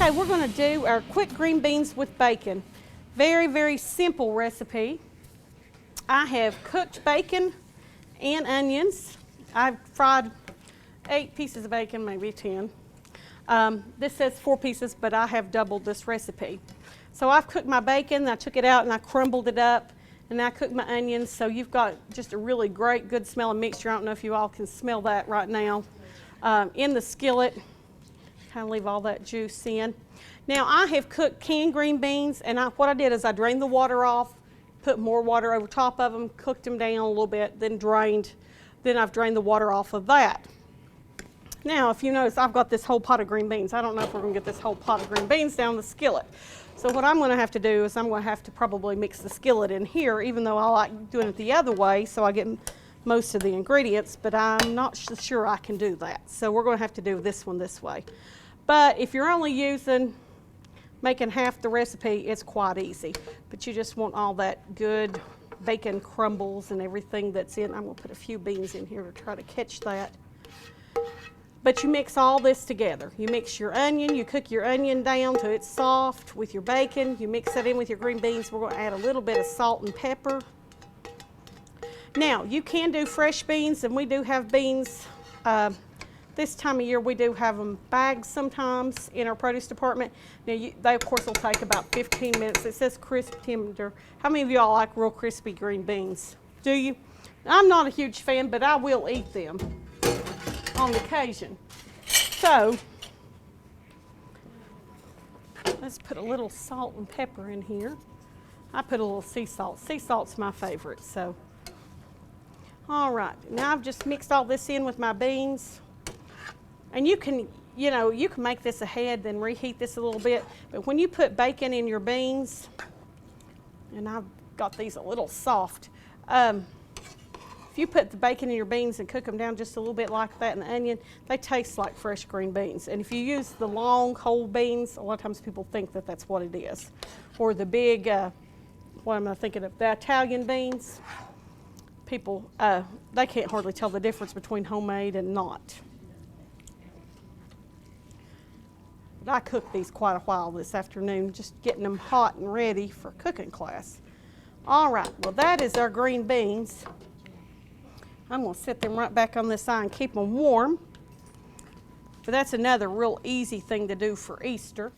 Okay, we're going to do our quick green beans with bacon. Very, very simple recipe. I have cooked bacon and onions. I've fried 8 pieces of bacon, maybe 10. This says 4 pieces, but I have doubled this recipe. So I've cooked my bacon, I took it out and I crumbled it up, and I cooked my onions. So you've got just a really great, good smelling mixture. I don't know if you all can smell that right now. In the skillet, kind of leave all that juice in. Now I have cooked canned green beans, and what I did is I drained the water off, put more water over top of them, cooked them down a little bit, then drained. Then I've drained the water off of that. Now, if you notice, I've got this whole pot of green beans. I don't know if we're going to get this whole pot of green beans down the skillet. So what I'm going to have to do is I'm going to have to probably mix the skillet in here, even though I like doing it the other way so I get most of the ingredients, but I'm not sure I can do that. So we're going to have to do this one this way. But if you're only making half the recipe, it's quite easy. But you just want all that good bacon crumbles and everything that's in. I'm going to put a few beans in here to try to catch that. But you mix all this together. You mix your onion, you cook your onion down till it's soft with your bacon. You mix that in with your green beans. We're going to add a little bit of salt and pepper. Now, you can do fresh beans, and we do have beans. This time of year, we do have them bagged sometimes in our produce department. Now, they, of course, will take about 15 minutes. It says crisp tender. How many of y'all like real crispy green beans? Do you? I'm not a huge fan, but I will eat them on occasion. So let's put a little salt and pepper in here. I put a little sea salt. Sea salt's my favorite. So, all right, now I've just mixed all this in with my beans. And you can make this ahead, then reheat this a little bit. But when you put bacon in your beans, and I've got these a little soft, if you put the bacon in your beans and cook them down just a little bit like that and the onion, they taste like fresh green beans. And if you use the long whole beans, a lot of times people think that that's what it is. Or the big, what am I thinking of, the Italian beans. People, they can't hardly tell the difference between homemade and not. But I cooked these quite a while this afternoon, just getting them hot and ready for cooking class. All right, well that is our green beans. I'm going to set them right back on this side and keep them warm. But that's another real easy thing to do for Easter.